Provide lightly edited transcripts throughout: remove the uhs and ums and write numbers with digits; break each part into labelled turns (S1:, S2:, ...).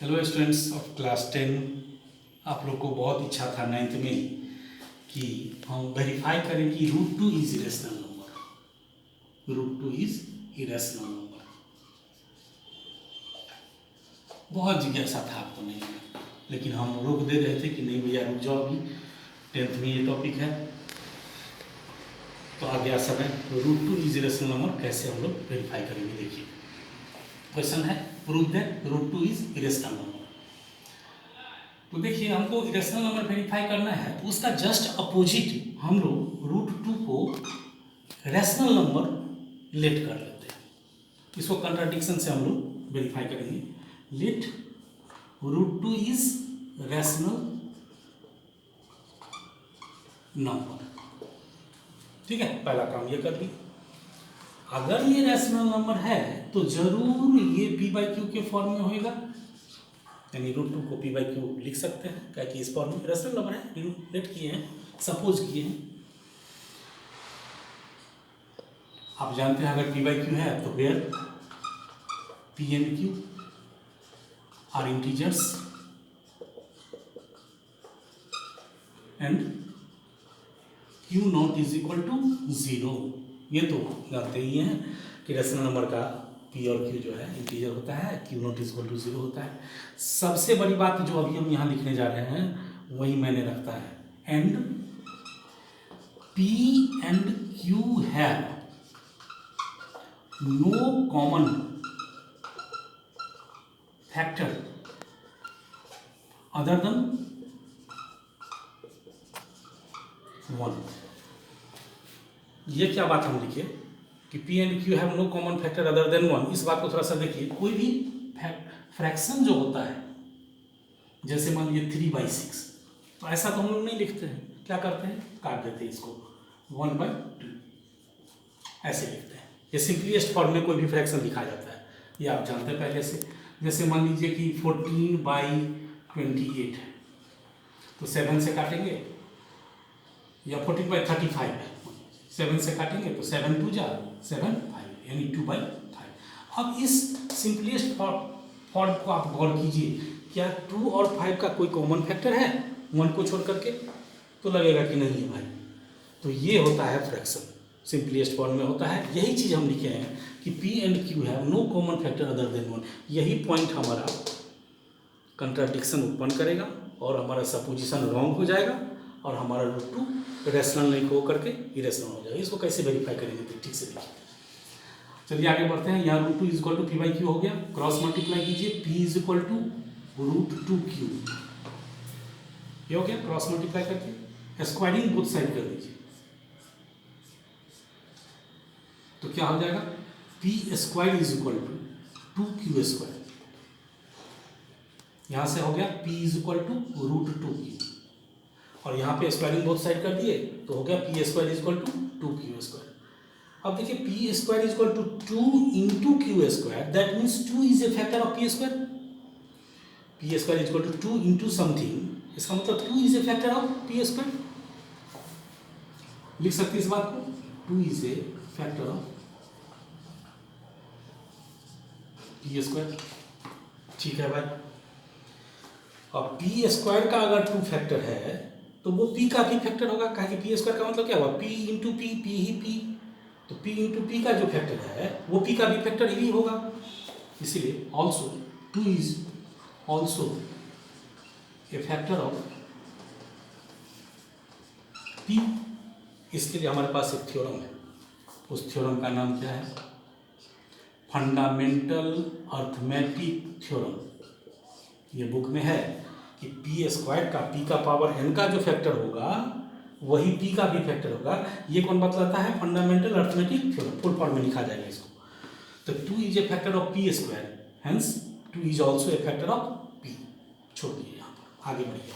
S1: Hello students of class 10। आप लोग को बहुत इच्छा था 9th में कि हम वेरीफाई करें कि √2 is irrational number. √2 is irrational number. बहुत जिज्ञासा था आपको नहीं, लेकिन हम रोक दे रहे थे कि नहीं भैया रुक जाओ, अभी 10th में ये टॉपिक है। तो आ गया समय √2 इज इरेशनल नंबर कैसे हम लोग वेरीफाई करेंगे। देखिए क्वेश्चन है, prove that √2 is irrational number. तो देखिए हमको इरेशनल नंबर वेरीफाई करना है, तो उसका जस्ट अपोजिट हम लोग √2 को रैशनल नंबर लेट कर लेते हैं। इसको कंट्राडिक्शन से हम लोग वेरीफाई करेंगे। Let √2 is rational number. ठीक है, पहला काम ये कर लिया। अगर ये रैशनल नंबर है तो जरूर ये p/q के फॉर्म में होएगा, यानी √2 को p/q लिख सकते हैं, क्या कि इस फॉर्म में रैशनल नंबर है, लेट किए हैं, सपोज किए हैं। आप जानते हैं अगर p/q है तो where p and q are integers and q not is equal to 0। ये तो जानते ही हैं कि रैशनल नंबर का p और q जो है इंटीजर होता है, q not is equal to 0 होता है। सबसे बड़ी बात जो अभी हम यहाँ लिखने जा रहे हैं वही मैंने रखता है, and p and q have no common factor other than 1। ये क्या बात हम लिखे कि p and q have no common factor other than 1। इस बात को थोड़ा सा देखिए। कोई भी फ्रैक्शन जो होता है, जैसे मान लीजिए 3/6, तो ऐसा तो हम लोग नहीं लिखते हैं। क्या करते हैं, काट देते हैं इसको, 1/2 ऐसे लिखते हैं। ये सिंपलीस्ट फॉर्म में कोई भी फ्रैक्शन लिखा जाता है, ये आप जानते हैं पहले से। जैसे मान लीजिए कि 14/28 है, तो 7 से काटेंगे, या 14/35 है, 7 से काटेंगे तो 7 2 जा 7 5, यानी 2/5। अब इस सिंपलेस्ट फॉर्म को आप गौर कीजिए, क्या 2 और 5 का कोई कॉमन फैक्टर है 1 को छोड़ करके? तो लगेगा कि नहीं है भाई। तो ये होता है फ्रैक्शन, सिंपलेस्ट फॉर्म में होता है। यही चीज़ हम लिखे हैं कि p and q have no common factor other than 1। यही पॉइंट हमारा कंट्राडिक्शन उत्पन्न करेगा और हमारा सपोजिशन रॉन्ग हो जाएगा और हमारा √2 रैशनल नहीं हो करके इरेशनल हो जाएगा। इसको कैसे वेरीफाई करेंगे तो ठीक से देखिए। चलिए आगे बढ़ते हैं। यहाँ √2 इज इक्वल टू p/q हो गया, क्रॉस मल्टीप्लाई कीजिए, p is equal to √2q, ये हो गया। क्रॉस मल्टीप्लाई करके स्क्वायरिंग बोथ साइड कर दीजिए, तो क्या हो जाएगा, p² is equal to 2q²। यहाँ से हो गया p is equal to √2q, और यहाँ पे स्क्वायरिंग बोथ साइड कर दिए तो हो गया p² is equal to 2q²। अब देखिए p² is equal to 2 into q², that means 2 is a factor of p²। p² is equal to 2 into something, इसका मतलब 2 is a factor of p²। लिख सकते इस बात को, 2 is a factor of p²। ठीक है भाई। अब p² का अगर 2 फैक्टर है तो वो p का भी फैक्टर होगा, कहा कि p² का मतलब क्या हुआ, p इंटू p, p ही p, तो p इंटू p का जो फैक्टर है वो p का भी फैक्टर ही होगा। इसीलिए also 2 is also a factor of p। इसके लिए हमारे पास एक थ्योरम है, उस थ्योरम का नाम क्या है, फंडामेंटल अर्थमेटिक थ्योरम। ये बुक में है कि p² का p का पावर n का जो फैक्टर होगा वही p का भी फैक्टर होगा। ये कौन बतलाता है, fundamental arithmetic theorem. Full form में लिखा जाएगा इसको। तो 2 is a factor of p², hence 2 is also a factor of p। छोड़ दिए, यहाँ पर आगे बढ़िए।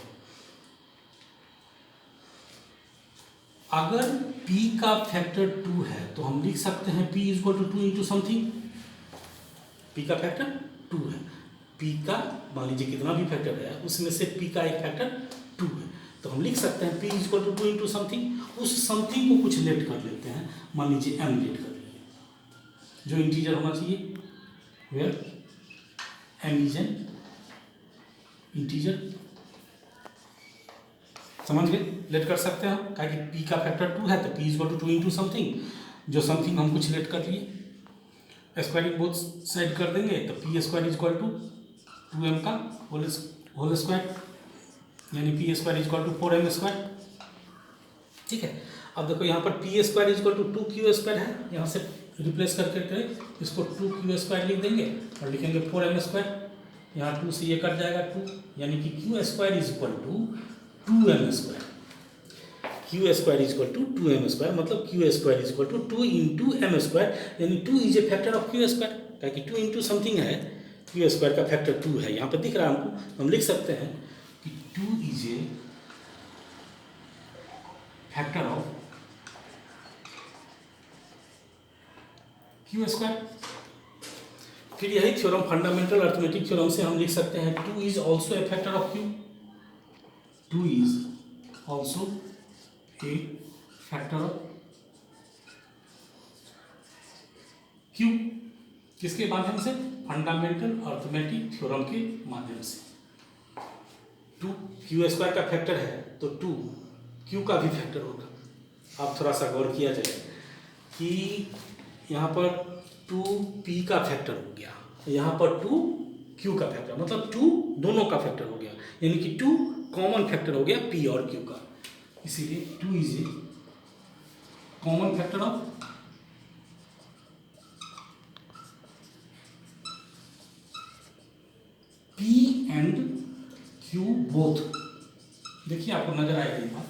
S1: अगर p का फैक्टर 2 है तो हम लिख सकते हैं p is equal to 2 into something. p का फैक्टर 2 है, p का मान लीजिए कितना भी फैक्टर है उसमें से p का एक फैक्टर 2 है, तो हम लिख सकते हैं p is equal to 2 into something. उस समथिंग को कुछ लेट कर लेते हैं, मान लीजिए m लेट कर लीजिए, जो इंटीजर होना चाहिए, where m is an integer, समझ गए? लेट कर सकते हैं हम, क्या कि पी का फैक्टर 2 है तो पी इज 2 इंटू समथिंग, जो समथिंग हम कुछ लेट कर लिए, स्क्वायरिंग बोथ साइड कर देंगे तो P square is equal to 2m का होल स्क्वायर, यानी P square is equal to 4m square. ठीक है, अब देखो यहाँ पर P square is equal to 2q square है, यहाँ से रिप्लेस करके इसको 2q स्क्वायर लिख देंगे और लिखेंगे 4m स्क्वायर, यहाँ 2 से ये कट जाएगा 2, यानी कि q square is equal to 2m square, q square is equal to 2m square, मतलब q square is equal to 2 into m square, यानी 2 is a factor of q square, ताकि 2 into something है, q square का factor 2 है, यहाँ पर दिख रहा है हमको, हम लिख सकते हैं कि 2 is a factor of q square. फिर यही थ्योरम, फंडामेंटल अर्थमेटिक थ्योरम से हम लिख सकते हैं 2 is also a factor of q, 2 is also a factor of q, किसके माध्यम से? फंडामेंटल अर्थमेटिक थ्योरम के माध्यम से। 2 q स्क्वायर का फैक्टर है तो 2 q का भी फैक्टर होगा। अब थोड़ा सा गौर किया जाए कि यहाँ पर 2p का फैक्टर हो गया, यहाँ पर 2q का फैक्टर, मतलब 2 दोनों का फैक्टर हो गया, यानी कि 2 कॉमन फैक्टर हो गया p और q का, इसीलिए 2 is A common factor of p and q both. देखिए आपको नजर आएगा ये बात,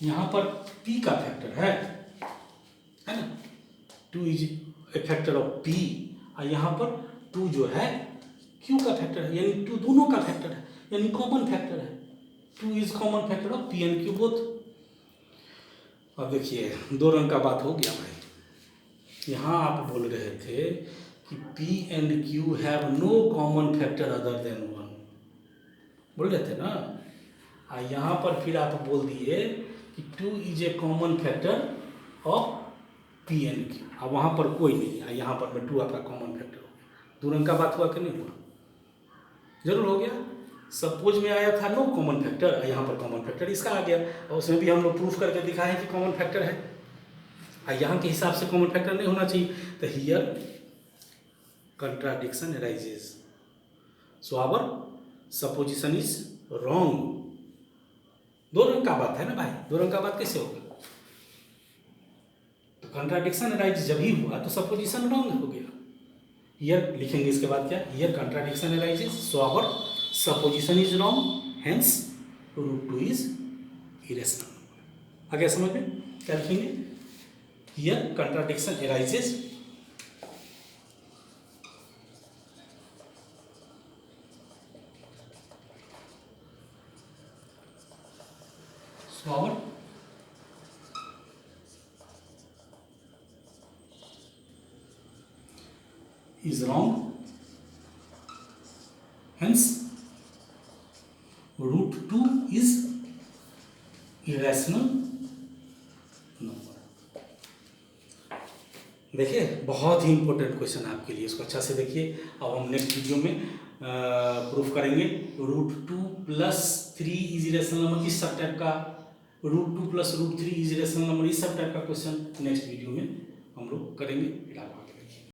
S1: यहाँ पर p का फैक्टर है ना, 2 is a factor of p, और यहाँ पर 2 जो है q का फैक्टर है, यानी 2 दोनों का फैक्टर है, यानी कॉमन फैक्टर है, 2 is common factor of p and q both. अब देखिए 2 रंग का बात हो गया भाई, यहाँ आप बोल रहे थे कि p and q have no common factor other than 1, बोल रहे थे ना, और यहाँ पर फिर आप बोल दिए कि 2 is A common factor of p and q, अब वहाँ पर कोई नहीं है, यहाँ पर मैं 2 आपका कॉमन फैक्टर हो गया। 2 रंग का बात हुआ कि नहीं हुआ? जरूर हो गया। सपोज में आया था नो कॉमन फैक्टर, यहाँ पर कॉमन फैक्टर इसका आ गया, और उसमें भी हम लोग प्रूफ करके दिखाए कि कॉमन फैक्टर है, और यहाँ के हिसाब से कॉमन फैक्टर नहीं होना चाहिए, तो here contradiction arises, so our supposition is wrong. 2 रंग का बात है ना भाई, 2 रंग का बात कैसे होगा? तो कंट्राडिक्शन अराइज जब ही हुआ तो सपोजिशन रॉन्ग हो गया। हियर लिखेंगे इसके बाद क्या, here contradiction arises, so our supposition is wrong, hence √2 is irrational. आगे समझ में क्या लिखेंगे? Here contradiction arises, so our is wrong, hence √2 is irrational number। देखिए बहुत ही इंपॉर्टेंट क्वेश्चन है आपके लिए, इसको अच्छा से देखिए। अब हम नेक्स्ट वीडियो में प्रूफ करेंगे √2 + 3 इज इरेशनल नंबर, इस सब टाइप का, √2 + √3 इज इरेशनल नंबर, इस सब टाइप का क्वेश्चन नेक्स्ट वीडियो में हम लोग करेंगे।